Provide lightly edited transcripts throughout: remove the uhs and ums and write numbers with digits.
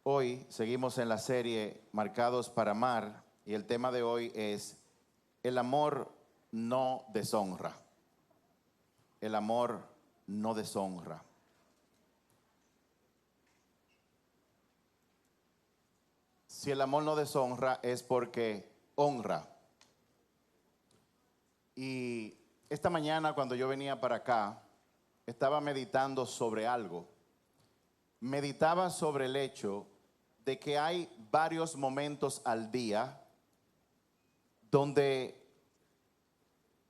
Hoy seguimos en la serie Marcados para Amar y el tema de hoy es el amor no deshonra. El amor no deshonra. Si el amor no deshonra es porque honra. Y esta mañana cuando yo venía para acá, estaba meditando sobre algo. Meditaba sobre el hecho de que hay varios momentos al día donde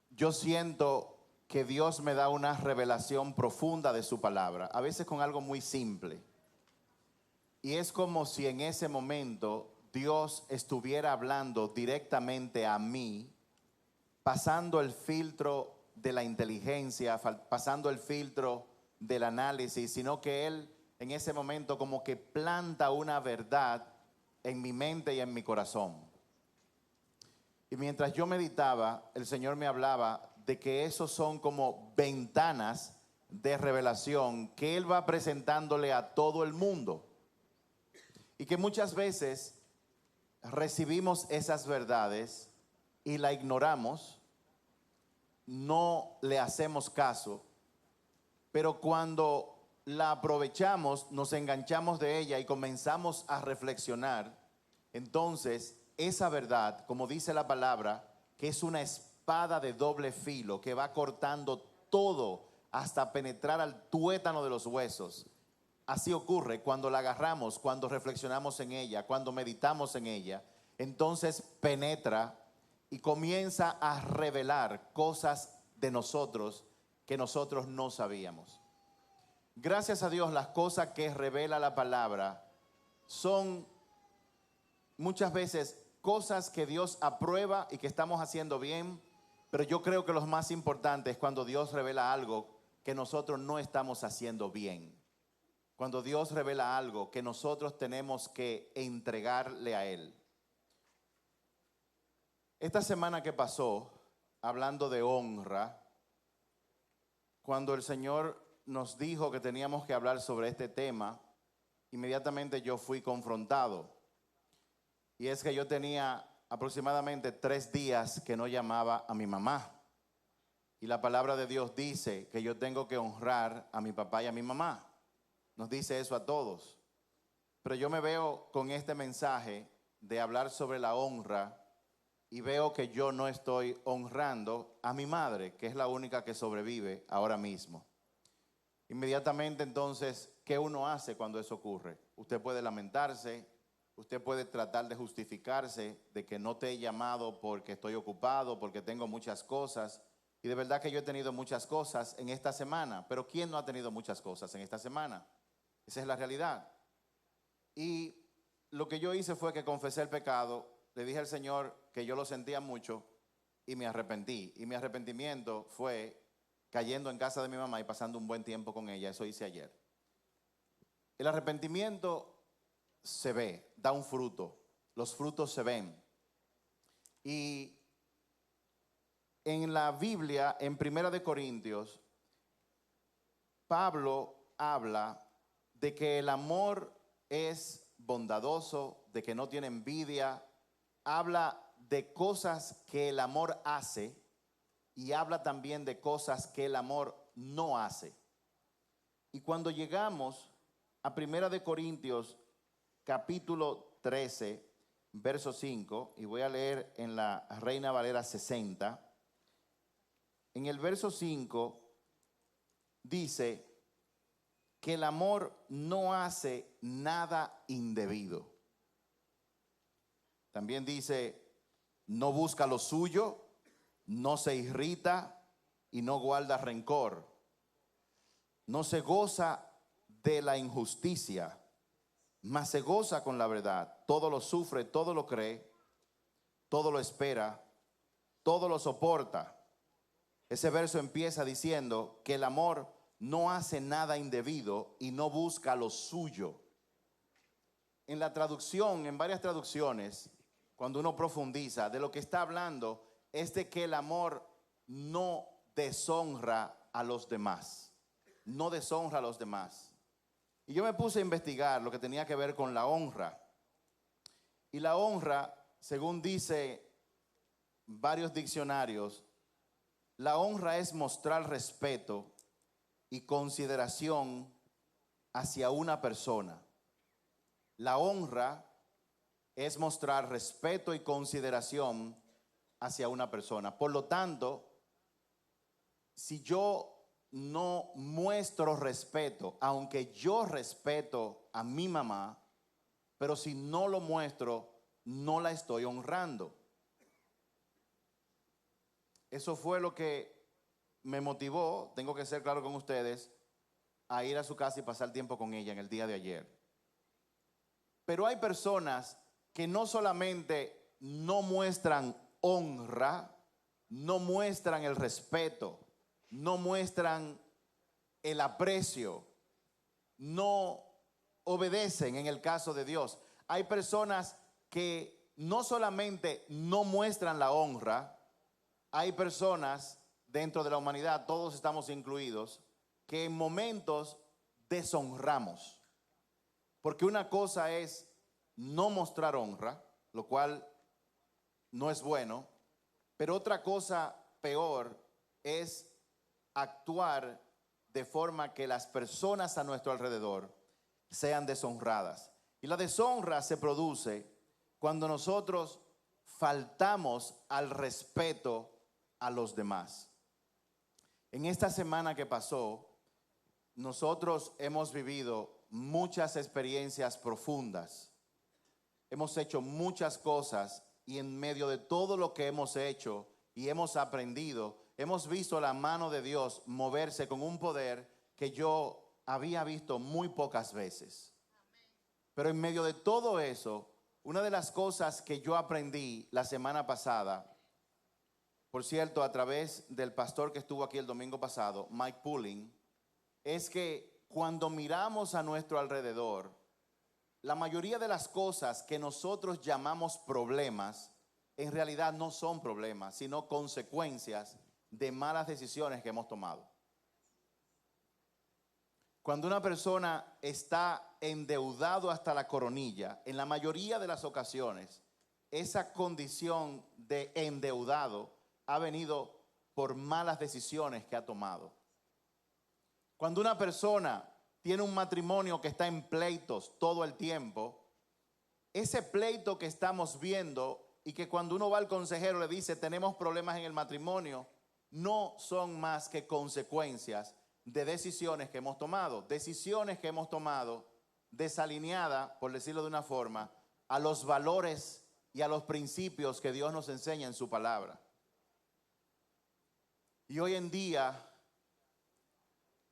yo siento que Dios me da una revelación profunda de su palabra, a veces con algo muy simple. Y es como si en ese momento Dios estuviera hablando directamente a mí, pasando el filtro de la inteligencia, pasando el filtro del análisis, sino que Él en ese momento como que planta una verdad en mi mente y en mi corazón. Y mientras yo meditaba, el Señor me hablaba de que esos son como ventanas de revelación que Él va presentándole a todo el mundo. Y que muchas veces recibimos esas verdades y la ignoramos, no le hacemos caso, pero cuando la aprovechamos, nos enganchamos de ella y comenzamos a reflexionar, entonces esa verdad, como dice la palabra, que es una espada de doble filo que va cortando todo hasta penetrar al tuétano de los huesos. Así ocurre cuando la agarramos, cuando reflexionamos en ella, cuando meditamos en ella, entonces penetra y comienza a revelar cosas de nosotros que nosotros no sabíamos. Gracias a Dios, las cosas que revela la palabra son muchas veces cosas que Dios aprueba y que estamos haciendo bien, pero yo creo que lo más importante es cuando Dios revela algo que nosotros no estamos haciendo bien. Cuando Dios revela algo que nosotros tenemos que entregarle a Él. Esta semana que pasó, hablando de honra, cuando el Señor nos dijo que teníamos que hablar sobre este tema, inmediatamente yo fui confrontado. Y es que yo tenía aproximadamente 3 días que no llamaba a mi mamá. Y la palabra de Dios dice que yo tengo que honrar a mi papá y a mi mamá. Nos dice eso a todos. Pero yo me veo con este mensaje de hablar sobre la honra y veo que yo no estoy honrando a mi madre, que es la única que sobrevive ahora mismo. Inmediatamente entonces, ¿qué uno hace cuando eso ocurre? Usted puede lamentarse, usted puede tratar de justificarse de que no te he llamado porque estoy ocupado, porque tengo muchas cosas. Y de verdad que yo he tenido muchas cosas en esta semana, pero ¿quién no ha tenido muchas cosas en esta semana? Esa es la realidad. Y lo que yo hice fue que confesé el pecado, le dije al Señor que yo lo sentía mucho y me arrepentí. Y mi arrepentimiento fue cayendo en casa de mi mamá y pasando un buen tiempo con ella. Eso hice ayer. El arrepentimiento se ve, da un fruto. Los frutos se ven. Y en la Biblia, en Primera de Corintios, Pablo habla de que el amor es bondadoso, de que no tiene envidia. Habla de cosas que el amor hace y habla también de cosas que el amor no hace. Y cuando llegamos a Primera de Corintios, capítulo 13, verso 5, y voy a leer en la Reina Valera 60, en el verso 5 dice que el amor no hace nada indebido. También dice, no busca lo suyo, no se irrita y no guarda rencor. No se goza de la injusticia, mas se goza con la verdad. Todo lo sufre, todo lo cree, todo lo espera, todo lo soporta. Ese verso empieza diciendo que el amor no hace nada indebido y no busca lo suyo. En la traducción, en varias traducciones, cuando uno profundiza, de lo que está hablando es de que el amor no deshonra a los demás. No deshonra a los demás. Y yo me puse a investigar lo que tenía que ver con la honra. Y la honra, según dice varios diccionarios, la honra es mostrar respeto y consideración hacia una persona. La honra es mostrar respeto y consideración hacia una persona. Por lo tanto, si yo no muestro respeto, aunque yo respeto a mi mamá, pero si no lo muestro, no la estoy honrando. Eso fue lo que me motivó, tengo que ser claro con ustedes, a ir a su casa y pasar tiempo con ella en el día de ayer. Pero hay personas que no solamente no muestran honra, no muestran el respeto, no muestran el aprecio, no obedecen en el caso de Dios. Hay personas que no solamente no muestran la honra, hay personas dentro de la humanidad, todos estamos incluidos, que en momentos deshonramos. Porque una cosa es no mostrar honra, lo cual no es bueno, pero otra cosa peor es actuar de forma que las personas a nuestro alrededor sean deshonradas. Y la deshonra se produce cuando nosotros faltamos al respeto a los demás. En esta semana que pasó, nosotros hemos vivido muchas experiencias profundas. Hemos hecho muchas cosas y en medio de todo lo que hemos hecho y hemos aprendido, hemos visto la mano de Dios moverse con un poder que yo había visto muy pocas veces. Pero en medio de todo eso, una de las cosas que yo aprendí la semana pasada, por cierto, a través del pastor que estuvo aquí el domingo pasado, Mike Pulling, es que cuando miramos a nuestro alrededor, la mayoría de las cosas que nosotros llamamos problemas, en realidad no son problemas, sino consecuencias de malas decisiones que hemos tomado. Cuando una persona está endeudado hasta la coronilla, en la mayoría de las ocasiones, esa condición de endeudado ha venido por malas decisiones que ha tomado. Cuando una persona tiene un matrimonio que está en pleitos todo el tiempo, ese pleito que estamos viendo y que cuando uno va al consejero le dice tenemos problemas en el matrimonio, no son más que consecuencias de decisiones que hemos tomado. Decisiones que hemos tomado desalineadas, por decirlo de una forma, a los valores y a los principios que Dios nos enseña en su palabra. Y hoy en día,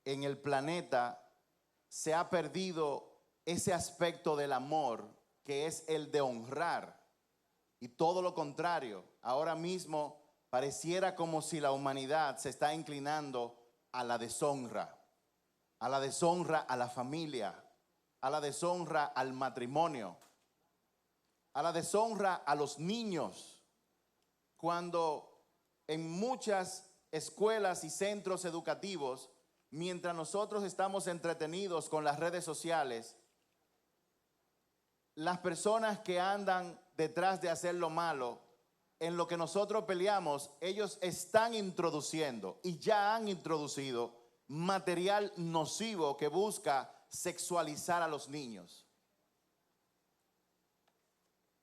en el planeta, se ha perdido ese aspecto del amor que es el de honrar. Y todo lo contrario, ahora mismo pareciera como si la humanidad se está inclinando a la deshonra a la familia, a la deshonra al matrimonio, a la deshonra a los niños, cuando en muchas escuelas y centros educativos, mientras nosotros estamos entretenidos con las redes sociales, las personas que andan detrás de hacer lo malo, en lo que nosotros peleamos, ellos están introduciendo y ya han introducido material nocivo que busca sexualizar a los niños.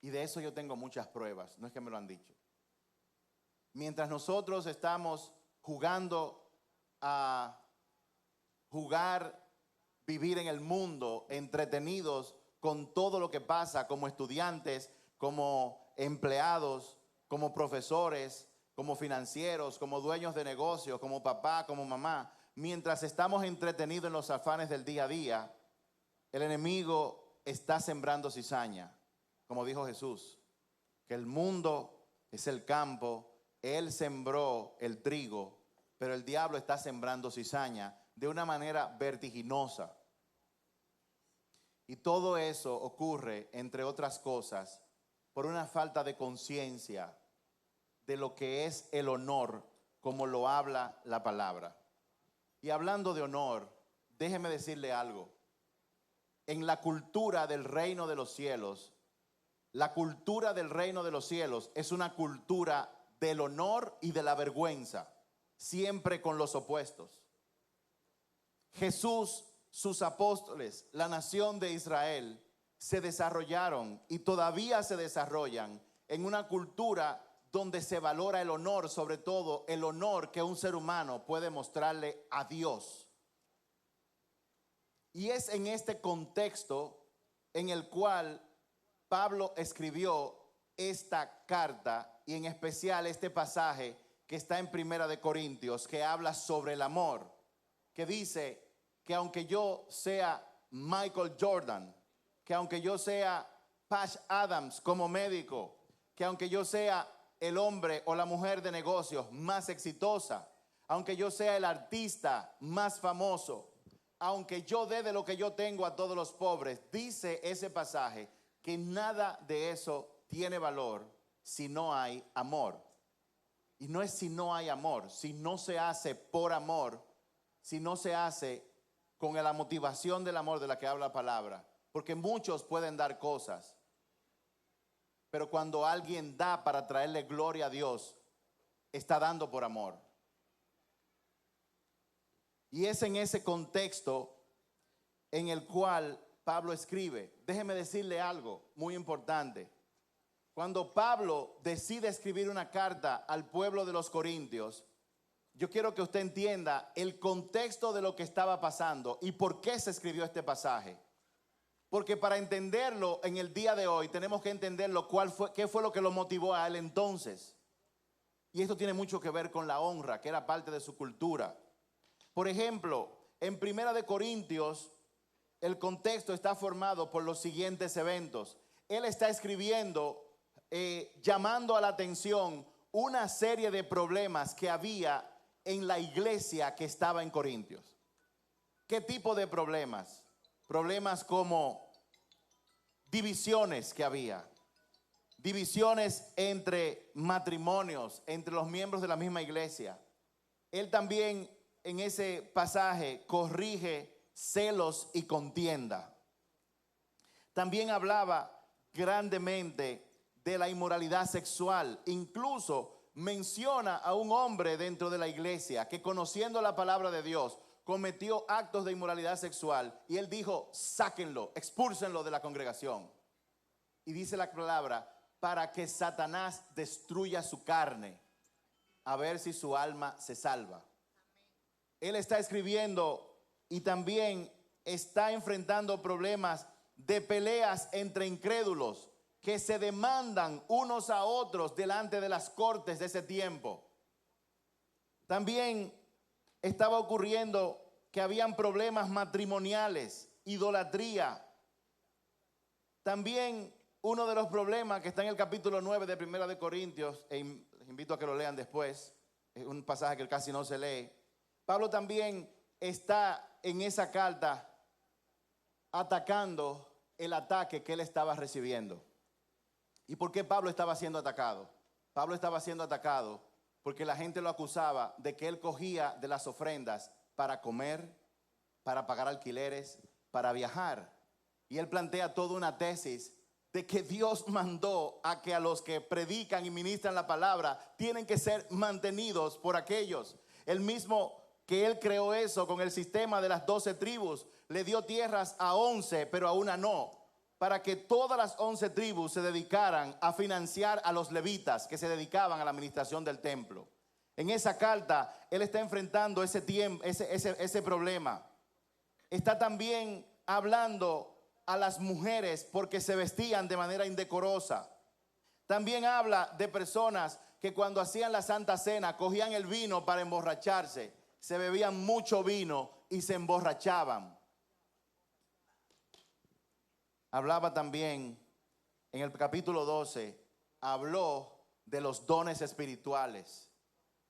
Y de eso yo tengo muchas pruebas, no es que me lo han dicho. Mientras nosotros estamos jugando a vivir en el mundo, entretenidos con todo lo que pasa como estudiantes, como empleados, como profesores, como financieros, como dueños de negocios, como papá, como mamá, mientras estamos entretenidos en los afanes del día a día, el enemigo está sembrando cizaña, como dijo Jesús, que el mundo es el campo, él sembró el trigo, pero el diablo está sembrando cizaña de una manera vertiginosa. Y todo eso ocurre, entre otras cosas, por una falta de conciencia de lo que es el honor, como lo habla la palabra. Y hablando de honor, déjeme decirle algo. en la cultura del reino de los cielos, la cultura del reino de los cielos es una cultura del honor y de la vergüenza, siempre con los opuestos. Jesús, sus apóstoles, la nación de Israel, se desarrollaron y todavía se desarrollan en una cultura donde se valora el honor, sobre todo el honor que un ser humano puede mostrarle a Dios. Y es en este contexto en el cual Pablo escribió esta carta y en especial este pasaje que está en Primera de Corintios, que habla sobre el amor, que dice que aunque yo sea Michael Jordan, que aunque yo sea Patch Adams como médico, que aunque yo sea el hombre o la mujer de negocios más exitosa, aunque yo sea el artista más famoso, aunque yo dé de lo que yo tengo a todos los pobres, dice ese pasaje que nada de eso tiene valor si no hay amor. Y no es si no hay amor, si no se hace por amor, si no se hace con la motivación del amor de la que habla la palabra. Porque muchos pueden dar cosas, pero cuando alguien da para traerle gloria a Dios, está dando por amor. Y es en ese contexto en el cual Pablo escribe. Déjeme decirle algo muy importante. Cuando Pablo decide escribir una carta al pueblo de los Corintios, yo quiero que usted entienda el contexto de lo que estaba pasando y por qué se escribió este pasaje. Porque para entenderlo en el día de hoy tenemos que entenderlo qué fue lo que lo motivó a él entonces. Y esto tiene mucho que ver con la honra, que era parte de su cultura. Por ejemplo, en Primera de Corintios, el contexto está formado por los siguientes eventos. Él está escribiendo, llamando a la atención una serie de problemas que había en la iglesia que estaba en Corintios. ¿Qué tipo de problemas? Problemas como divisiones que había. Divisiones entre matrimonios, entre los miembros de la misma iglesia. Él también en ese pasaje corrige celos y contienda. También hablaba grandemente de la inmoralidad sexual. Incluso menciona a un hombre dentro de la iglesia que, conociendo la palabra de Dios, cometió actos de inmoralidad sexual. Y él dijo: sáquenlo, expúlsenlo de la congregación. Y dice la palabra: para que Satanás destruya su carne, a ver si su alma se salva. Él está escribiendo y también está enfrentando problemas de peleas entre incrédulos que se demandan unos a otros delante de las cortes de ese tiempo. También estaba ocurriendo que habían problemas matrimoniales, idolatría. También uno de los problemas que está en el capítulo 9 de Primera de Corintios, les invito a que lo lean después, es un pasaje que casi no se lee. Pablo también está en esa carta atacando el ataque que él estaba recibiendo. ¿Y por qué Pablo estaba siendo atacado? Pablo estaba siendo atacado porque la gente lo acusaba de que él cogía de las ofrendas para comer, para pagar alquileres, para viajar. Y él plantea toda una tesis de que Dios mandó a que a los que predican y ministran la palabra tienen que ser mantenidos por aquellos. El mismo que él creó eso con el sistema de las 12 tribus, le dio tierras a 11, pero a una no, para que todas las 11 tribus se dedicaran a financiar a los levitas que se dedicaban a la administración del templo. En esa carta, él está enfrentando ese problema. Está también hablando a las mujeres porque se vestían de manera indecorosa. También habla de personas que cuando hacían la Santa Cena cogían el vino para emborracharse. Se bebían mucho vino y se emborrachaban. Hablaba también en el capítulo 12, habló de los dones espirituales,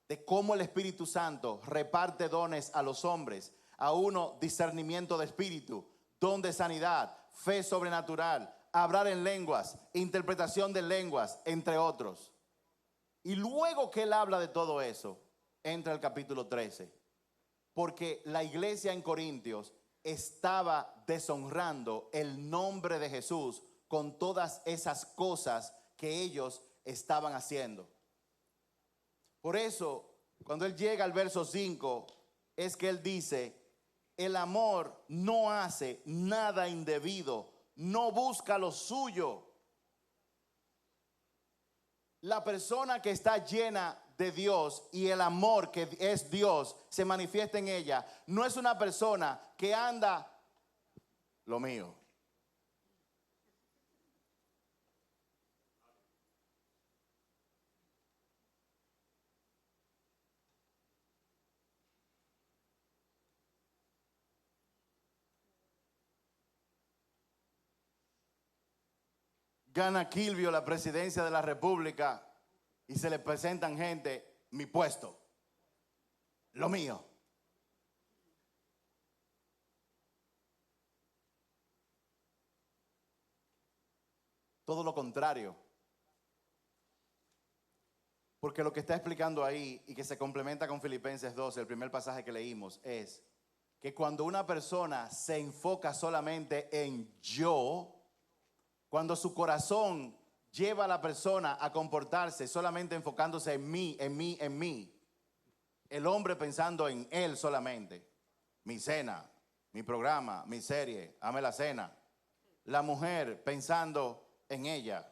de cómo el Espíritu Santo reparte dones a los hombres. A uno, discernimiento de espíritu, don de sanidad, fe sobrenatural, hablar en lenguas, interpretación de lenguas, entre otros. Y luego que él habla de todo eso, entra el capítulo 13. Porque la iglesia en Corintios estaba deshonrando el nombre de Jesús con todas esas cosas que ellos estaban haciendo. Por eso, cuando él llega al verso 5, es que él dice, el amor no hace nada indebido, no busca lo suyo. La persona que está llena de Dios y el amor que es Dios se manifiesta en ella, no es una persona que anda lo mío. Gana Kilvio la presidencia de la República y se le presentan gente, mi puesto, lo mío. Todo lo contrario. Porque lo que está explicando ahí y que se complementa con Filipenses 12, el primer pasaje que leímos, es que cuando una persona se enfoca solamente en yo, cuando su corazón lleva a la persona a comportarse solamente enfocándose en mí, en mí, en mí, el hombre pensando en él solamente, mi cena, mi programa, mi serie, hame la cena, la mujer pensando en ella,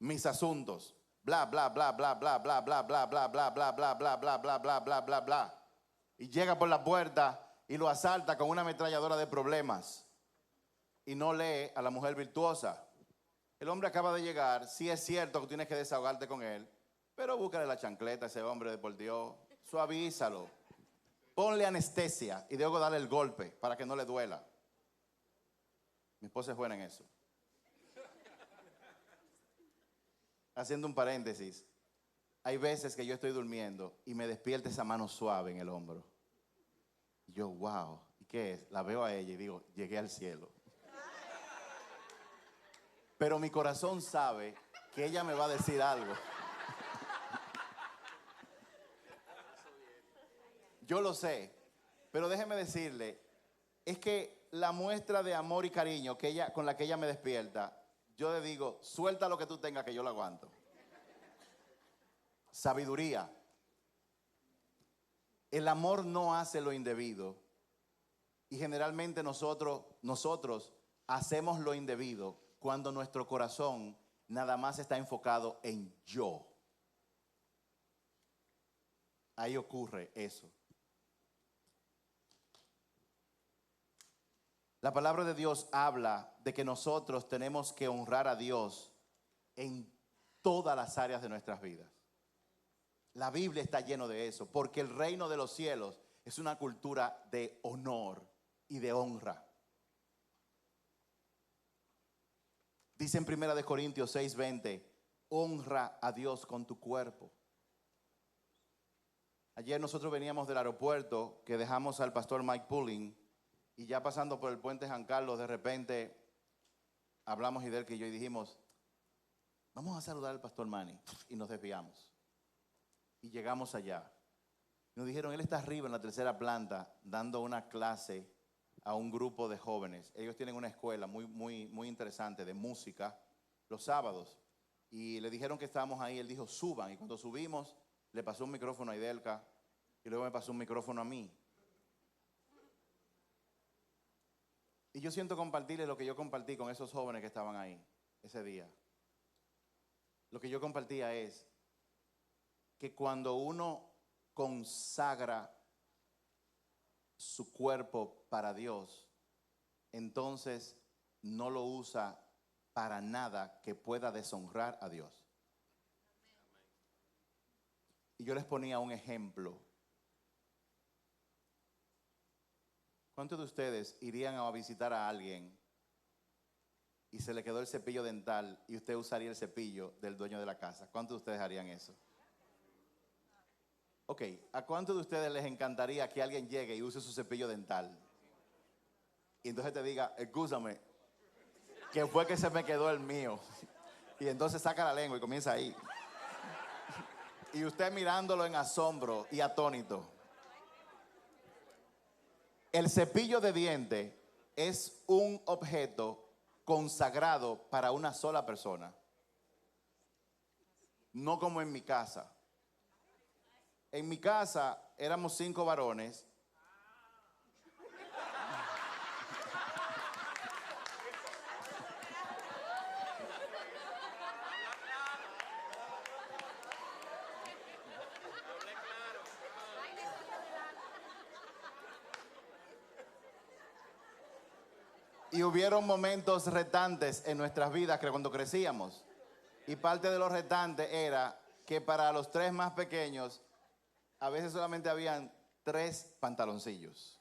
mis asuntos, bla, bla, bla, bla, bla, bla, bla, bla, bla, bla, bla, bla, bla, bla, bla, bla, bla, bla, bla, y llega por la puerta y lo asalta con una ametralladora de problemas y no lee a la mujer virtuosa. El hombre acaba de llegar, sí es cierto que tienes que desahogarte con él, pero búscale la chancleta a ese hombre, por Dios, suavízalo, ponle anestesia y luego dale el golpe para que no le duela. Mi esposa es buena en eso. Haciendo un paréntesis, hay veces que yo estoy durmiendo y me despierta esa mano suave en el hombro. Y yo, wow, ¿y qué es? La veo a ella y digo, llegué al cielo. Pero mi corazón sabe que ella me va a decir algo. Yo lo sé, pero déjeme decirle, es que la muestra de amor y cariño que ella, con la que ella me despierta, yo le digo, suelta lo que tú tengas que yo lo aguanto. Sabiduría. El amor no hace lo indebido y generalmente nosotros hacemos lo indebido cuando nuestro corazón nada más está enfocado en yo. Ahí ocurre eso. La palabra de Dios habla de que nosotros tenemos que honrar a Dios en todas las áreas de nuestras vidas. La Biblia está lleno de eso, porque el reino de los cielos es una cultura de honor y de honra. Dice en 1 Corintios 6:20, honra a Dios con tu cuerpo. Ayer nosotros veníamos del aeropuerto que dejamos al pastor Mike Pulling y ya pasando por el puente San Carlos, de repente hablamos Hidelka y yo y dijimos, vamos a saludar al pastor Manny, y nos desviamos. Y llegamos allá. Nos dijeron, él está arriba en la tercera planta dando una clase a un grupo de jóvenes. Ellos tienen una escuela muy interesante de música los sábados. Y le dijeron que estábamos ahí. Él dijo, suban. Y cuando subimos, le pasó un micrófono a Hidelka y luego me pasó un micrófono a mí. Y yo siento compartirles lo que yo compartí con esos jóvenes que estaban ahí ese día. Lo que yo compartía es que cuando uno consagra su cuerpo para Dios, entonces no lo usa para nada que pueda deshonrar a Dios. Y yo les ponía un ejemplo. ¿Cuántos de ustedes irían a visitar a alguien y se le quedó el cepillo dental y usted usaría el cepillo del dueño de la casa? ¿Cuántos de ustedes harían eso? Ok, ¿a cuántos de ustedes les encantaría que alguien llegue y use su cepillo dental? Y entonces te diga, escúchame, que fue que se me quedó el mío. Y entonces saca la lengua y comienza ahí. Y usted mirándolo en asombro y atónito. El cepillo de dientes es un objeto consagrado para una sola persona. No como en mi casa. En mi casa éramos 5 varones. Y hubieron momentos retantes en nuestras vidas que cuando crecíamos. Y parte de los retantes era que para los 3 más pequeños, a veces solamente habían 3 pantaloncillos.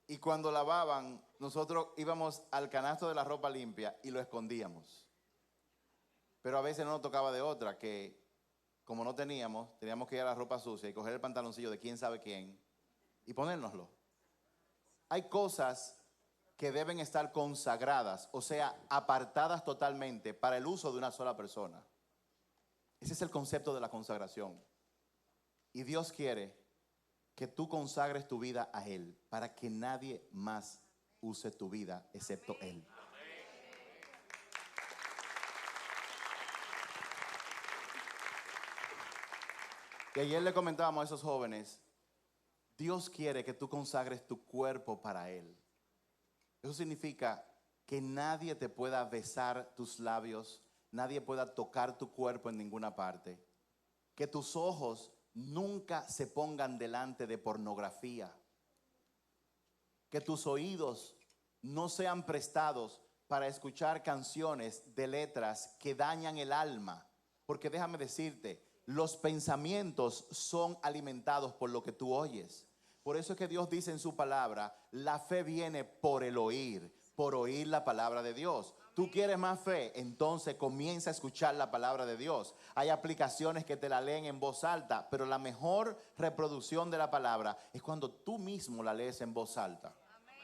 Y cuando lavaban, nosotros íbamos al canasto de la ropa limpia y lo escondíamos. Pero a veces no nos tocaba de otra, que como no teníamos que ir a la ropa sucia y coger el pantaloncillo de quién sabe quién y ponérnoslo. Hay cosas que deben estar consagradas, o sea, apartadas totalmente para el uso de una sola persona. Ese es el concepto de la consagración. Y Dios quiere que tú consagres tu vida a Él para que nadie más use tu vida excepto Él. Y ayer le comentábamos a esos jóvenes, Dios quiere que tú consagres tu cuerpo para Él. Eso significa que nadie te pueda besar tus labios, nadie pueda tocar tu cuerpo en ninguna parte. Que tus ojos nunca se pongan delante de pornografía. Que tus oídos no sean prestados para escuchar canciones de letras que dañan el alma. Porque déjame decirte, los pensamientos son alimentados por lo que tú oyes. Por eso es que Dios dice en su palabra, la fe viene por el oír, por oír la palabra de Dios. ¿Tú quieres más fe? Entonces comienza a escuchar la palabra de Dios. Hay aplicaciones que te la leen en voz alta, pero la mejor reproducción de la palabra es cuando tú mismo la lees en voz alta.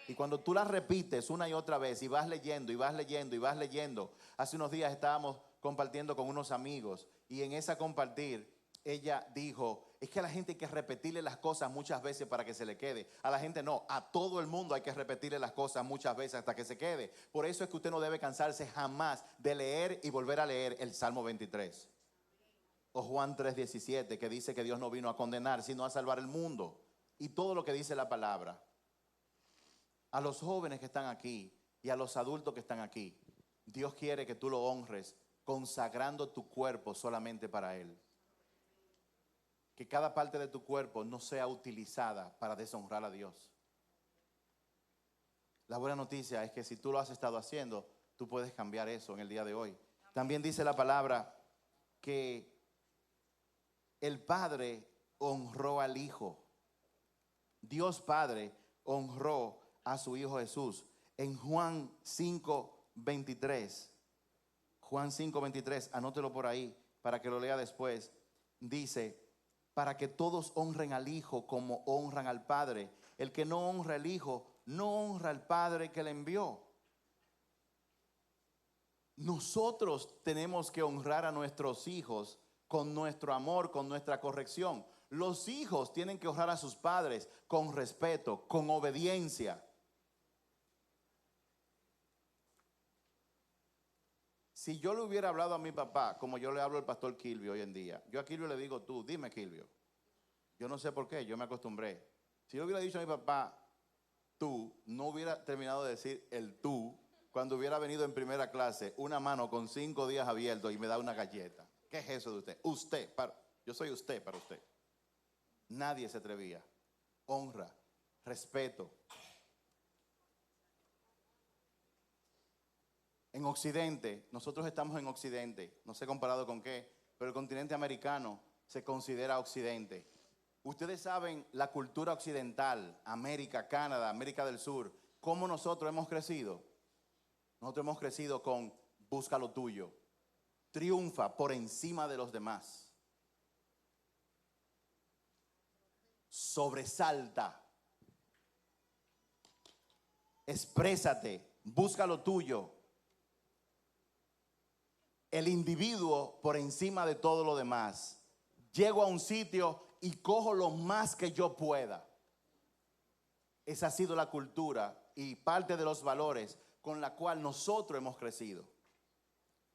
Y cuando tú la repites una y otra vez y vas leyendo y vas leyendo y vas leyendo. Hace unos días estábamos compartiendo con unos amigos y en esa compartir ella dijo, es que a la gente hay que repetirle las cosas muchas veces para que se le quede. A la gente no, a todo el mundo hay que repetirle las cosas muchas veces hasta que se quede. Por eso es que usted no debe cansarse jamás de leer y volver a leer el Salmo 23. O Juan 3:17, que dice que Dios no vino a condenar, sino a salvar el mundo. Y todo lo que dice la palabra. A los jóvenes que están aquí y a los adultos que están aquí, Dios quiere que tú lo honres consagrando tu cuerpo solamente para Él. Que cada parte de tu cuerpo no sea utilizada para deshonrar a Dios. La buena noticia es que si tú lo has estado haciendo, tú puedes cambiar eso en el día de hoy. También dice la palabra que el Padre honró al Hijo. Dios Padre honró a su Hijo Jesús. En Juan 5:23, Juan 5:23, anótelo por ahí para que lo lea después, dice, para que todos honren al Hijo como honran al Padre. El que no honra al Hijo, no honra al Padre que le envió. Nosotros tenemos que honrar a nuestros hijos con nuestro amor, con nuestra corrección. Los hijos tienen que honrar a sus padres con respeto, con obediencia. Si yo le hubiera hablado a mi papá como yo le hablo al pastor Kilvio hoy en día, yo a Kilvio le digo tú, dime Kilvio. Yo no sé por qué, yo me acostumbré. Si yo hubiera dicho a mi papá, tú, no hubiera terminado de decir el tú cuando hubiera venido en primera clase una mano con 5 días abiertos y me da una galleta. ¿Qué es eso de usted? Usted, yo soy usted para usted. Nadie se atrevía. Honra, respeto. En Occidente, nosotros estamos en Occidente, no sé comparado con qué, pero el continente americano se considera Occidente. Ustedes saben la cultura occidental, América, Canadá, América del Sur, cómo nosotros hemos crecido. Nosotros hemos crecido con busca lo tuyo, triunfa por encima de los demás, sobresalta, exprésate, busca lo tuyo. El individuo por encima de todo lo demás. Llego a un sitio y cojo lo más que yo pueda. Esa ha sido la cultura y parte de los valores con la cual nosotros hemos crecido.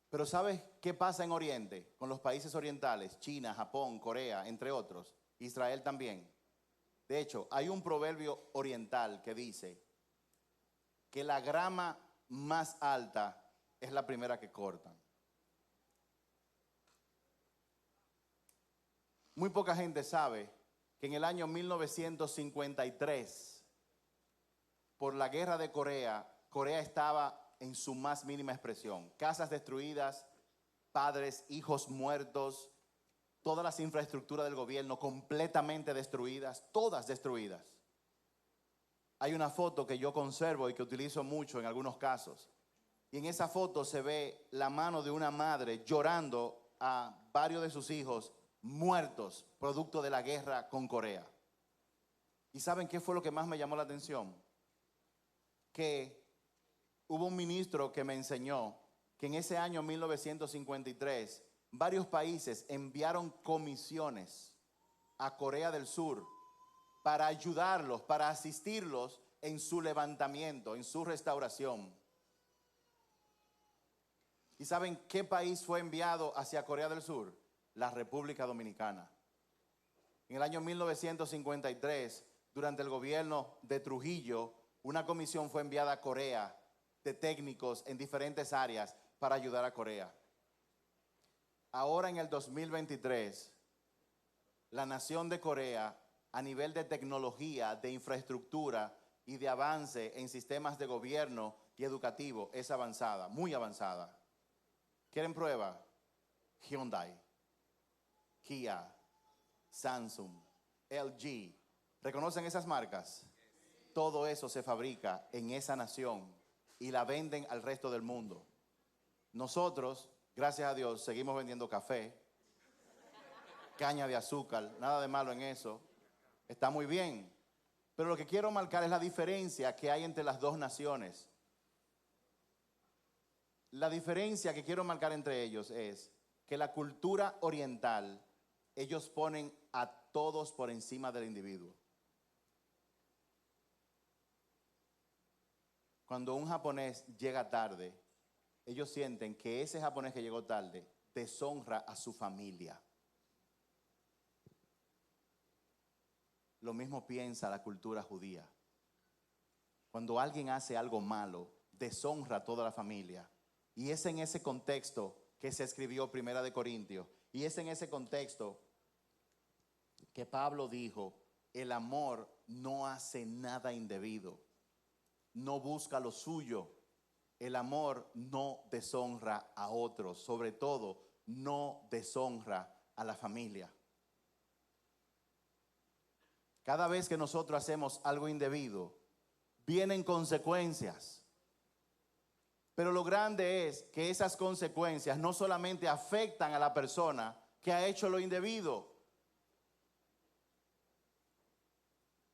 Pero ¿sabes qué pasa en Oriente? Con los países orientales, China, Japón, Corea, entre otros, Israel también. De hecho, hay un proverbio oriental que dice que la grama más alta es la primera que cortan. Muy poca gente sabe que en el año 1953, por la guerra de Corea, Corea estaba en su más mínima expresión. Casas destruidas, padres, hijos muertos, todas las infraestructuras del gobierno completamente destruidas, todas destruidas. Hay una foto que yo conservo y que utilizo mucho en algunos casos. Y en esa foto se ve la mano de una madre llorando a varios de sus hijos muertos, producto de la guerra con Corea. ¿Y saben qué fue lo que más me llamó la atención? Que hubo un ministro que me enseñó que en ese año 1953 varios países enviaron comisiones a Corea del Sur para ayudarlos, para asistirlos en su levantamiento, en su restauración. ¿Y saben qué país fue enviado hacia Corea del Sur? La República Dominicana. En el año 1953, durante el gobierno de Trujillo, una comisión fue enviada a Corea de técnicos en diferentes áreas para ayudar a Corea. Ahora en el 2023, la nación de Corea, a nivel de tecnología, de infraestructura y de avance en sistemas de gobierno y educativo, es avanzada, muy avanzada. ¿Quieren prueba? Hyundai, Kia, Samsung, LG. ¿Reconocen esas marcas? Todo eso se fabrica en esa nación y la venden al resto del mundo. Nosotros, gracias a Dios, seguimos vendiendo café, caña de azúcar, nada de malo en eso. Está muy bien. Pero lo que quiero marcar es la diferencia que hay entre las dos naciones. La diferencia que quiero marcar entre ellos es que la cultura oriental, ellos ponen a todos por encima del individuo. Cuando un japonés llega tarde, ellos sienten que ese japonés que llegó tarde deshonra a su familia. Lo mismo piensa la cultura judía. Cuando alguien hace algo malo, deshonra a toda la familia. Y es en ese contexto que se escribió Primera de Corintios. Y es en ese contexto que Pablo dijo, el amor no hace nada indebido, no busca lo suyo. El amor no deshonra a otros, sobre todo no deshonra a la familia. Cada vez que nosotros hacemos algo indebido, vienen consecuencias. Pero lo grande es que esas consecuencias no solamente afectan a la persona que ha hecho lo indebido.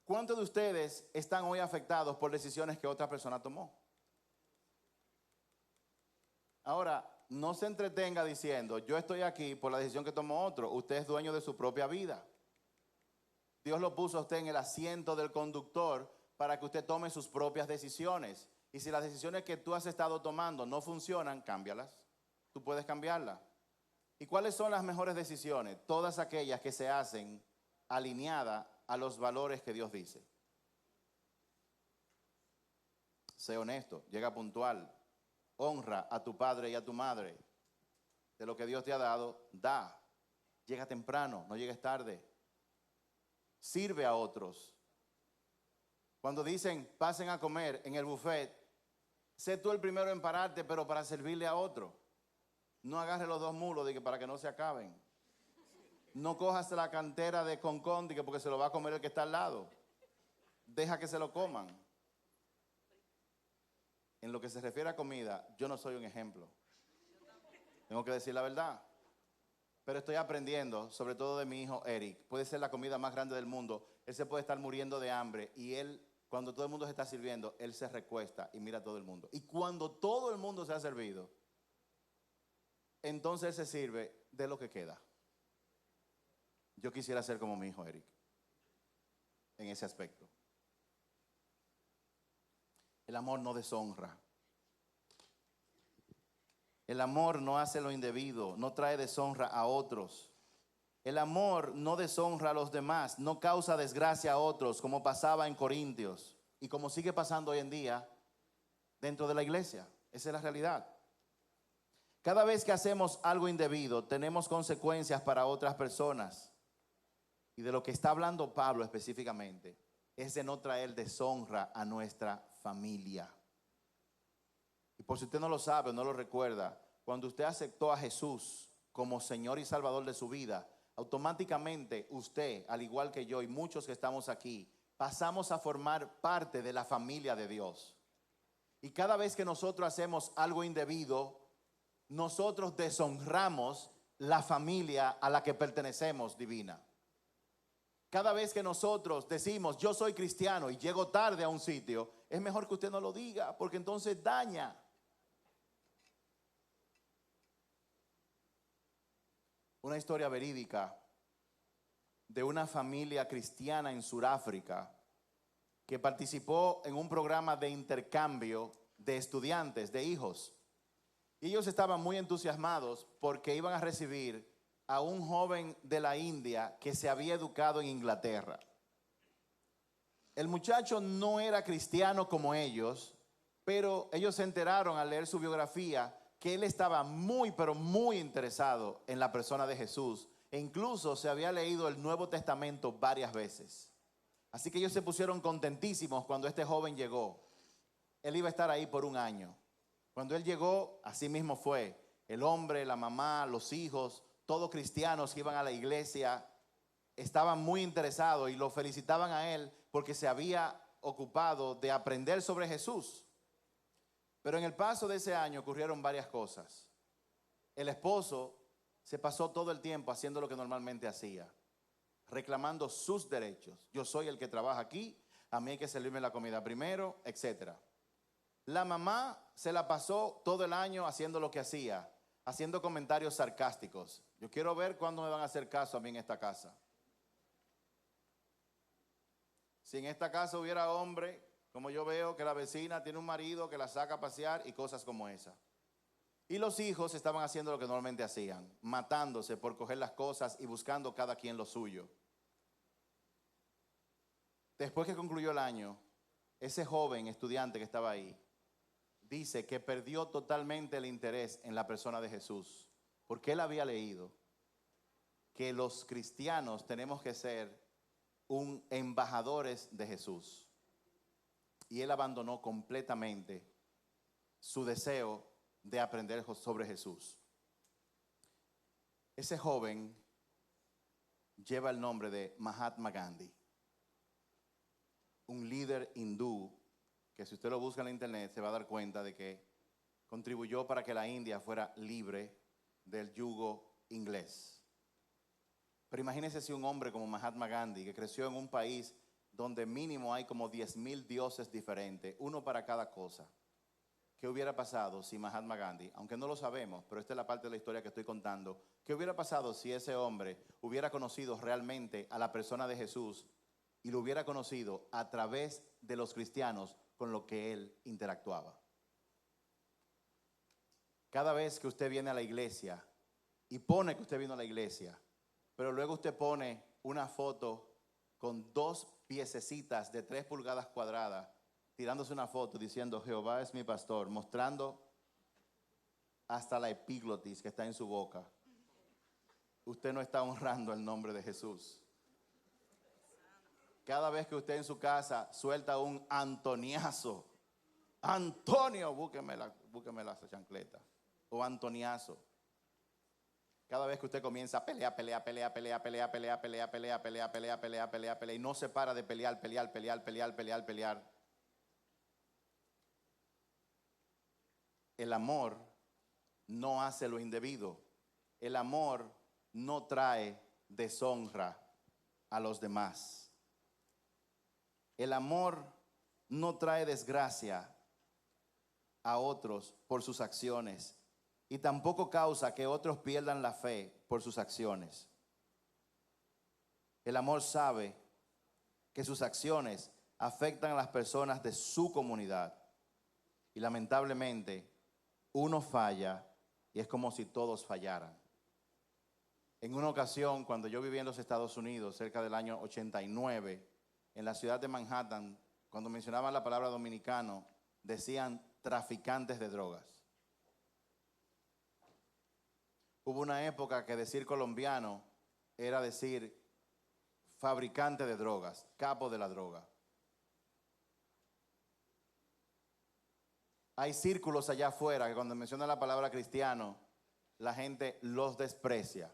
¿Cuántos de ustedes están hoy afectados por decisiones que otra persona tomó? Ahora, no se entretenga diciendo, yo estoy aquí por la decisión que tomó otro. Usted es dueño de su propia vida. Dios lo puso a usted en el asiento del conductor para que usted tome sus propias decisiones. Y si las decisiones que tú has estado tomando no funcionan, cámbialas. Tú puedes cambiarlas. ¿Y cuáles son las mejores decisiones? Todas aquellas que se hacen alineadas a los valores que Dios dice. Sé honesto, llega puntual, honra a tu padre y a tu madre. De lo que Dios te ha dado, da. Llega temprano, no llegues tarde. Sirve a otros. Cuando dicen pasen a comer en el buffet, sé tú el primero en pararte, pero para servirle a otro. No agarre los dos mulos para que no se acaben. No cojas la cantera de concón porque se lo va a comer el que está al lado. Deja que se lo coman. En lo que se refiere a comida, yo no soy un ejemplo. Tengo que decir la verdad. Pero estoy aprendiendo, sobre todo de mi hijo Eric. Puede ser la comida más grande del mundo. Él se puede estar muriendo de hambre y él, cuando todo el mundo se está sirviendo, él se recuesta y mira a todo el mundo. Y cuando todo el mundo se ha servido, entonces él se sirve de lo que queda. Yo quisiera ser como mi hijo Eric en ese aspecto. El amor no deshonra. El amor no hace lo indebido, no trae deshonra a otros. El amor no deshonra a los demás, no causa desgracia a otros, como pasaba en Corintios y como sigue pasando hoy en día dentro de la iglesia. Esa es la realidad. Cada vez que hacemos algo indebido, tenemos consecuencias para otras personas. Y de lo que está hablando Pablo específicamente es de no traer deshonra a nuestra familia. Y por si usted no lo sabe o no lo recuerda, cuando usted aceptó a Jesús como Señor y Salvador de su vida, automáticamente usted, al igual que yo y muchos que estamos aquí, pasamos a formar parte de la familia de Dios. Y cada vez que nosotros hacemos algo indebido, nosotros deshonramos la familia a la que pertenecemos divina. Cada vez que nosotros decimos yo soy cristiano y llego tarde a un sitio, es mejor que usted no lo diga porque entonces daña. Una historia verídica de una familia cristiana en Sudáfrica que participó en un programa de intercambio de estudiantes, de hijos. Y ellos estaban muy entusiasmados porque iban a recibir a un joven de la India que se había educado en Inglaterra. El muchacho no era cristiano como ellos, pero ellos se enteraron al leer su biografía que él estaba muy, pero muy interesado en la persona de Jesús e incluso se había leído el Nuevo Testamento varias veces. Así que ellos se pusieron contentísimos cuando este joven llegó. Él iba a estar ahí por un año. Cuando él llegó, así mismo fue. El hombre, la mamá, los hijos, todos cristianos que iban a la iglesia, estaban muy interesados y lo felicitaban a él porque se había ocupado de aprender sobre Jesús. Pero en el paso de ese año ocurrieron varias cosas. El esposo se pasó todo el tiempo haciendo lo que normalmente hacía, reclamando sus derechos. Yo soy el que trabaja aquí, a mí hay que servirme la comida primero, etc. La mamá se la pasó todo el año haciendo lo que hacía, haciendo comentarios sarcásticos. Yo quiero ver cuándo me van a hacer caso a mí en esta casa. Si en esta casa hubiera hombre, como yo veo que la vecina tiene un marido que la saca a pasear y cosas como esa. Y los hijos estaban haciendo lo que normalmente hacían, matándose por coger las cosas y buscando cada quien lo suyo. Después que concluyó el año, ese joven estudiante que estaba ahí dice que perdió totalmente el interés en la persona de Jesús, porque él había leído que los cristianos tenemos que ser embajadores de Jesús. Y él abandonó completamente su deseo de aprender sobre Jesús. Ese joven lleva el nombre de Mahatma Gandhi, un líder hindú que si usted lo busca en la internet se va a dar cuenta de que contribuyó para que la India fuera libre del yugo inglés. Pero imagínese si un hombre como Mahatma Gandhi, que creció en un país donde mínimo hay como 10,000 dioses diferentes, uno para cada cosa. ¿Qué hubiera pasado si Mahatma Gandhi, aunque no lo sabemos, pero esta es la parte de la historia que estoy contando, qué hubiera pasado si ese hombre hubiera conocido realmente a la persona de Jesús y lo hubiera conocido a través de los cristianos con los que él interactuaba? Cada vez que usted viene a la iglesia y pone que usted vino a la iglesia, pero luego usted pone una foto con 2 piececitas de 3 pulgadas cuadradas, tirándose una foto diciendo Jehová es mi pastor, mostrando hasta la epiglotis que está en su boca, usted no está honrando el nombre de Jesús. Cada vez que usted en su casa suelta un antoniazo, Antonio, búsqueme la chancleta, o antoniazo. Cada vez que usted comienza a pelear y no se para de pelear. El amor no hace lo indebido. El amor no trae deshonra a los demás. El amor no trae desgracia a otros por sus acciones. Y tampoco causa que otros pierdan la fe por sus acciones. El amor sabe que sus acciones afectan a las personas de su comunidad Y lamentablemente, uno falla y es como si todos fallaran. En una ocasión, cuando yo vivía en los Estados Unidos, cerca del año 89, en la ciudad de Manhattan, cuando mencionaban la palabra dominicano, decían traficantes de drogas. Hubo una época que decir colombiano era decir fabricante de drogas, capo de la droga. Hay círculos allá afuera que cuando mencionan la palabra cristiano, la gente los desprecia.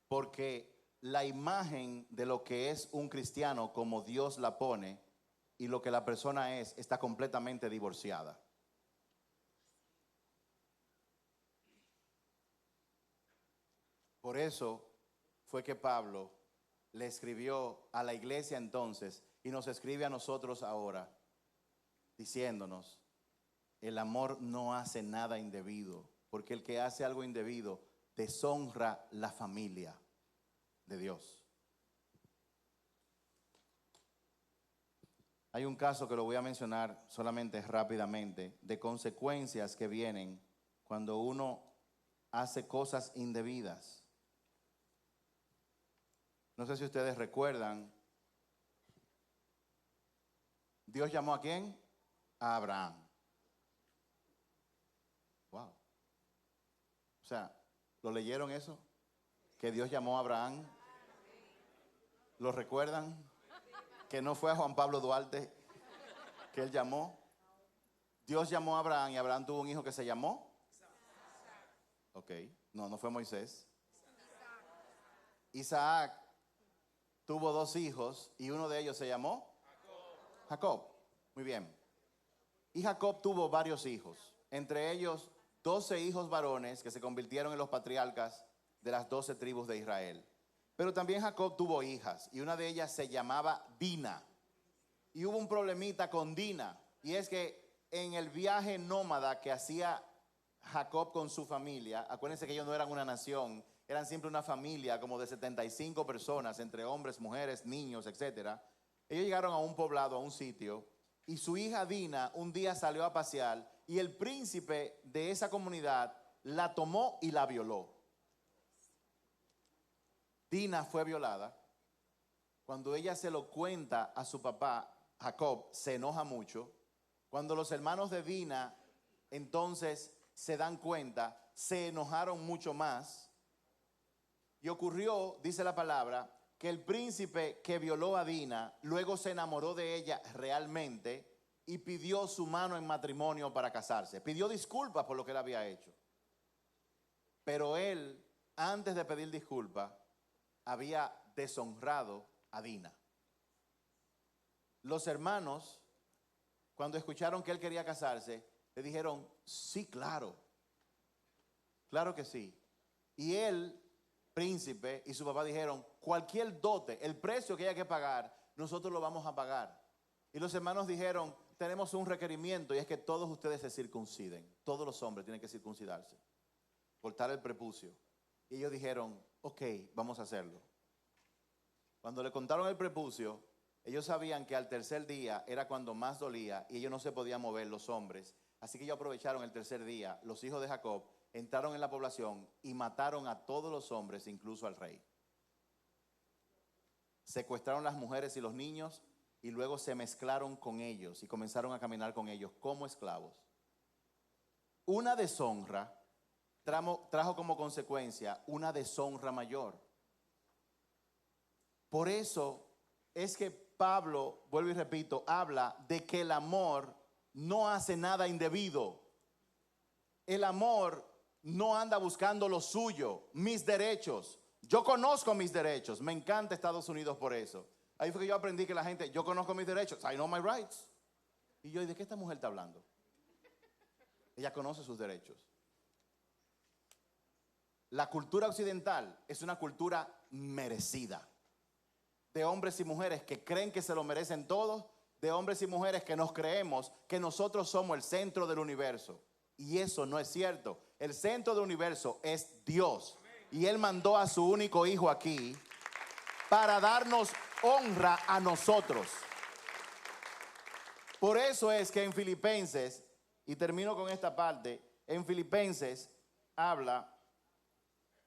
Porque la imagen de lo que es un cristiano, como Dios la pone, y lo que la persona es, está completamente divorciada. Por eso fue que Pablo le escribió a la iglesia entonces y nos escribe a nosotros ahora, diciéndonos, el amor no hace nada indebido, porque el que hace algo indebido deshonra la familia de Dios. Hay un caso que lo voy a mencionar solamente rápidamente, de consecuencias que vienen cuando uno hace cosas indebidas. No sé si ustedes recuerdan, Dios llamó ¿a quién? A Abraham. Wow. O sea, ¿lo leyeron eso? Que Dios llamó a Abraham. ¿Lo recuerdan? Que no fue a Juan Pablo Duarte que él llamó. Dios llamó a Abraham y Abraham tuvo un hijo que se llamó. Ok, no fue Moisés. Isaac tuvo 2 hijos y uno de ellos se llamó Jacob. Muy bien. Y Jacob tuvo varios hijos, entre ellos 12 hijos varones que se convirtieron en los patriarcas de las 12 tribus de Israel. Pero también Jacob tuvo hijas y una de ellas se llamaba Dina. Y hubo un problemita con Dina, y es que en el viaje nómada que hacía Jacob con su familia, acuérdense que ellos no eran una nación, eran siempre una familia como de 75 personas, entre hombres, mujeres, niños, etc. Ellos llegaron a un poblado, a un sitio, y su hija Dina un día salió a pasear y el príncipe de esa comunidad la tomó y la violó. Dina fue violada. Cuando ella se lo cuenta a su papá, Jacob se enoja mucho. Cuando los hermanos de Dina entonces se dan cuenta, se enojaron mucho más. Y ocurrió, dice la palabra, que el príncipe que violó a Dina luego se enamoró de ella realmente y pidió su mano en matrimonio para casarse. Pidió disculpas por lo que él había hecho. Pero él, antes de pedir disculpas, había deshonrado a Dina. Los hermanos, cuando escucharon que él quería casarse, le dijeron, sí, claro que sí. Y él, príncipe, y su papá dijeron, cualquier dote, el precio que haya que pagar, nosotros lo vamos a pagar. Y los hermanos dijeron, tenemos un requerimiento, y es que todos ustedes se circunciden. Todos los hombres tienen que circuncidarse, cortar el prepucio. Y ellos dijeron, ok, vamos a hacerlo. Cuando le contaron el prepucio, ellos sabían que al tercer día era cuando más dolía y ellos no se podían mover, los hombres. Así que ellos aprovecharon el tercer día. Los hijos de Jacob entraron en la población y mataron a todos los hombres, incluso al rey. Secuestraron las mujeres y los niños y luego se mezclaron con ellos y comenzaron a caminar con ellos como esclavos. Una deshonra trajo como consecuencia una deshonra mayor. Por eso es que Pablo, vuelvo y repito, habla de que el amor no hace nada indebido. El amor no anda buscando lo suyo, mis derechos. Yo conozco mis derechos, me encanta Estados Unidos por eso. Ahí fue que yo aprendí que la gente, yo conozco mis derechos, I know my rights. Y yo, ¿y de qué esta mujer está hablando? Ella conoce sus derechos. La cultura occidental es una cultura merecida. De hombres y mujeres que creen que se lo merecen todos, de hombres y mujeres que nos creemos que nosotros somos el centro del universo. Y eso no es cierto. El centro del universo es Dios. Y Él mandó a su único hijo aquí para darnos honra a nosotros. Por eso es que en Filipenses Y termino con esta parte. En Filipenses habla,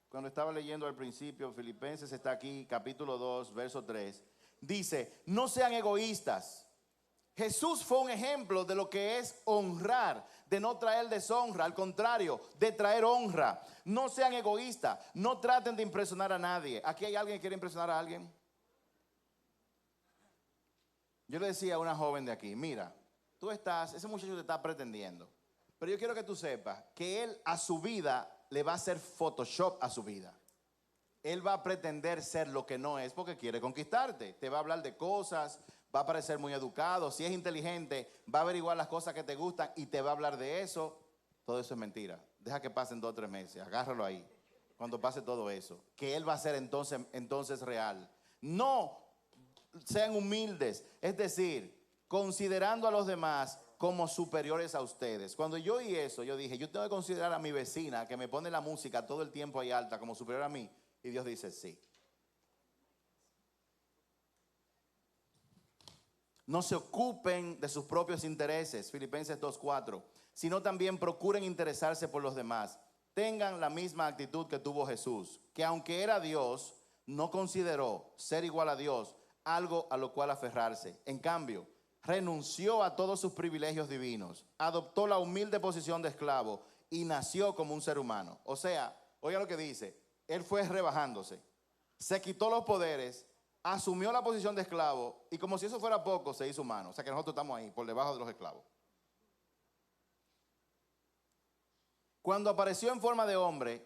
cuando estaba leyendo al principio, Filipenses está aquí, capítulo 2, verso 3. Dice, no sean egoístas. Jesús fue un ejemplo de lo que es honrar, de no traer deshonra, al contrario, de traer honra. No sean egoístas, no traten de impresionar a nadie. ¿Aquí hay alguien que quiere impresionar a alguien? Yo le decía a una joven de aquí, mira, ese muchacho te está pretendiendo, pero yo quiero que tú sepas que él a su vida le va a hacer Photoshop a su vida. Él va a pretender ser lo que no es porque quiere conquistarte. Te va a hablar de cosas, va a parecer muy educado. Si es inteligente, va a averiguar las cosas que te gustan y te va a hablar de eso. Todo eso es mentira. Deja que pasen 2 o 3 meses. Agárralo ahí. Cuando pase todo eso. Que él va a ser entonces real. No sean humildes. Es decir, considerando a los demás como superiores a ustedes. Cuando yo oí eso, yo dije, yo tengo que considerar a mi vecina que me pone la música todo el tiempo ahí alta como superior a mí. Y Dios dice, sí. No se ocupen de sus propios intereses, Filipenses 2:4, sino también procuren interesarse por los demás. Tengan la misma actitud que tuvo Jesús, que aunque era Dios, no consideró ser igual a Dios algo a lo cual aferrarse. En cambio, renunció a todos sus privilegios divinos, adoptó la humilde posición de esclavo y nació como un ser humano. O sea, oiga lo que dice. Él fue rebajándose, se quitó los poderes, asumió la posición de esclavo y como si eso fuera poco, se hizo humano. O sea que nosotros estamos ahí, por debajo de los esclavos. Cuando apareció en forma de hombre,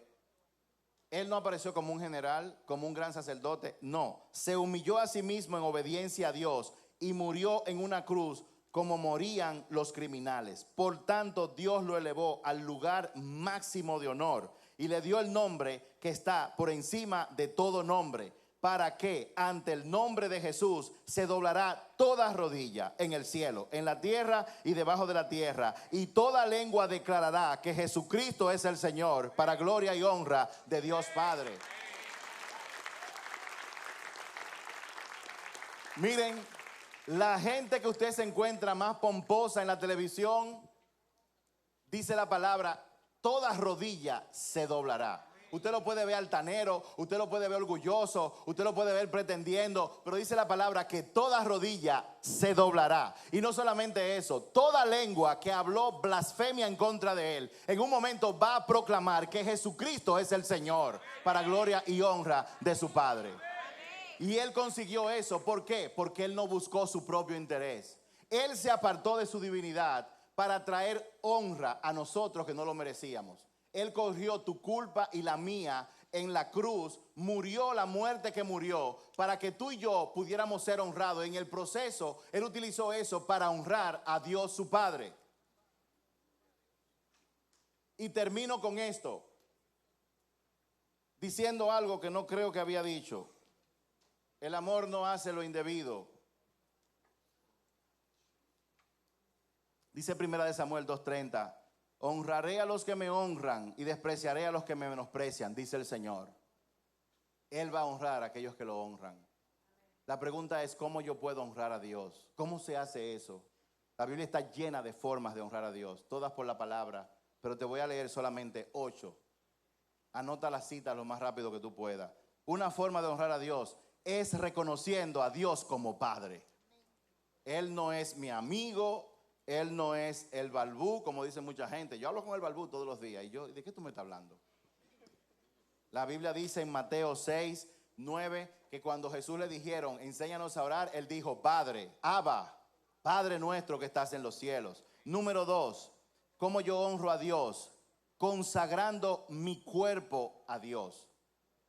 él no apareció como un general, como un gran sacerdote. No, se humilló a sí mismo en obediencia a Dios y murió en una cruz como morían los criminales. Por tanto, Dios lo elevó al lugar máximo de honor y le dio el nombre que está por encima de todo nombre, para que ante el nombre de Jesús se doblará toda rodilla en el cielo, en la tierra y debajo de la tierra, y toda lengua declarará que Jesucristo es el Señor, para gloria y honra de Dios Padre. Miren, la gente que usted se encuentra más pomposa en la televisión, dice la palabra, toda rodilla se doblará. Usted lo puede ver altanero, usted lo puede ver orgulloso, usted lo puede ver pretendiendo, pero dice la palabra que toda rodilla se doblará. Y no solamente eso, toda lengua que habló blasfemia en contra de él, en un momento va a proclamar que Jesucristo es el Señor, para gloria y honra de su Padre. Y él consiguió eso, ¿por qué? Porque él no buscó su propio interés. Él se apartó de su divinidad para traer honra a nosotros que no lo merecíamos. Él cogió tu culpa y la mía en la cruz, murió la muerte que murió para que tú y yo pudiéramos ser honrados. En el proceso, él utilizó eso para honrar a Dios su Padre. Y termino con esto, diciendo algo que no creo que había dicho. El amor no hace lo indebido. Dice 1 Samuel 2:30, honraré a los que me honran y despreciaré a los que me menosprecian, dice el Señor. Él va a honrar a aquellos que lo honran. La pregunta es, ¿cómo yo puedo honrar a Dios? ¿Cómo se hace eso? La Biblia está llena de formas de honrar a Dios, todas por la palabra, pero te voy a leer solamente 8. Anota las citas lo más rápido que tú puedas. Una forma de honrar a Dios es reconociendo a Dios como Padre. Él no es mi amigo, Él no es el balbú, como dice mucha gente. Yo hablo con el balbú todos los días. Y yo, ¿de qué tú me estás hablando? La Biblia dice en Mateo 6:9 que cuando Jesús le dijeron, enséñanos a orar, Él dijo, Padre, Abba, Padre nuestro que estás en los cielos. Número 2, ¿cómo yo honro a Dios? Consagrando mi cuerpo a Dios.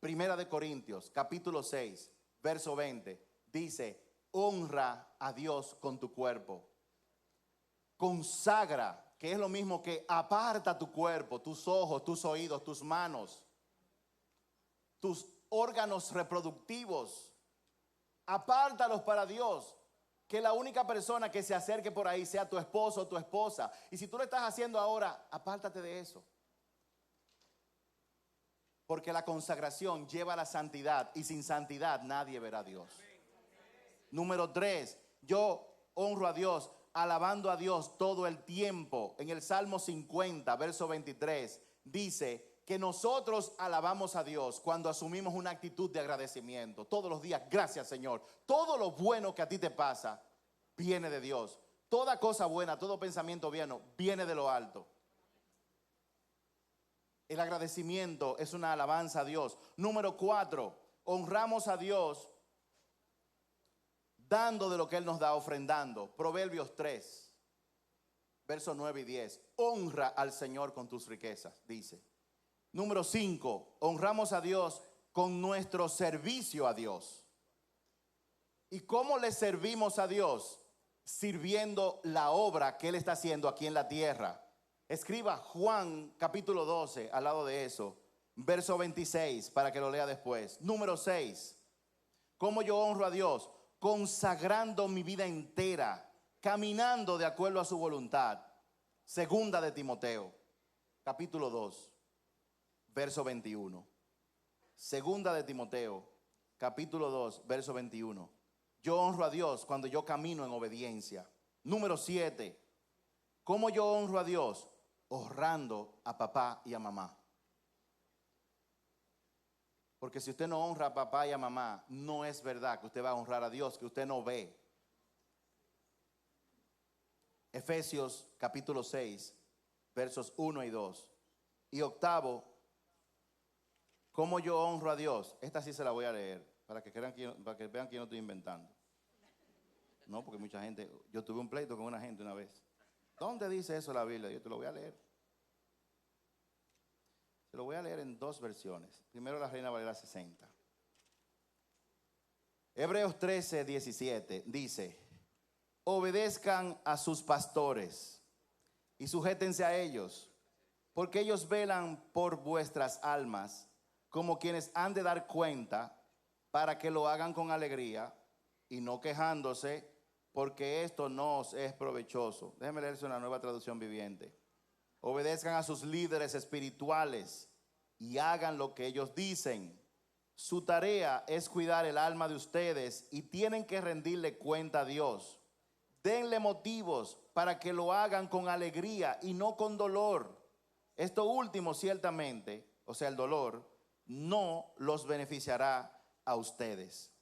Primera de Corintios, capítulo 6, verso 20, dice, honra a Dios con tu cuerpo. Consagra, que es lo mismo que aparta tu cuerpo, tus ojos, tus oídos, tus manos, tus órganos reproductivos. Apártalos para Dios. Que la única persona que se acerque por ahí sea tu esposo o tu esposa. Y si tú lo estás haciendo ahora, apártate de eso. Porque la consagración lleva a la santidad y sin santidad nadie verá a Dios. Número 3, yo honro a Dios alabando a Dios todo el tiempo. En el Salmo 50, verso 23, dice que nosotros alabamos a Dios cuando asumimos una actitud de agradecimiento. Todos los días, gracias Señor. Todo lo bueno que a ti te pasa viene de Dios. Toda cosa buena, todo pensamiento bueno viene de lo alto. El agradecimiento es una alabanza a Dios. Número 4, honramos a Dios dando de lo que Él nos da, ofrendando. Proverbios 3, versos 9 y 10. Honra al Señor con tus riquezas, dice. Número 5, honramos a Dios con nuestro servicio a Dios. ¿Y cómo le servimos a Dios? Sirviendo la obra que Él está haciendo aquí en la tierra. Escriba Juan capítulo 12 al lado de eso, verso 26, para que lo lea después. Número 6, ¿cómo yo honro a Dios? Consagrando mi vida entera, caminando de acuerdo a su voluntad. Segunda de Timoteo, capítulo 2, verso 21. Segunda de Timoteo, capítulo 2, verso 21. Yo honro a Dios cuando yo camino en obediencia. Número 7, ¿cómo yo honro a Dios? Honrando a papá y a mamá. Porque si usted no honra a papá y a mamá, no es verdad que usted va a honrar a Dios, que usted no ve. Efesios capítulo 6, versos 1 y 2. Y octavo, ¿cómo yo honro a Dios? Esta sí se la voy a leer, para que vean que yo no estoy inventando. No, porque mucha gente, yo tuve un pleito con una gente una vez. ¿Dónde dice eso la Biblia? Yo te lo voy a leer. Te lo voy a leer en dos versiones. Primero la Reina Valera 60. Hebreos 13, 17 dice: obedezcan a sus pastores y sujétense a ellos, porque ellos velan por vuestras almas como quienes han de dar cuenta, para que lo hagan con alegría y no quejándose, porque esto no os es provechoso. Déjenme leerse una nueva traducción viviente. Obedezcan a sus líderes espirituales y hagan lo que ellos dicen. Su tarea es cuidar el alma de ustedes y tienen que rendirle cuenta a Dios. Denle motivos para que lo hagan con alegría y no con dolor. Esto último ciertamente, o sea el dolor, no los beneficiará a ustedes.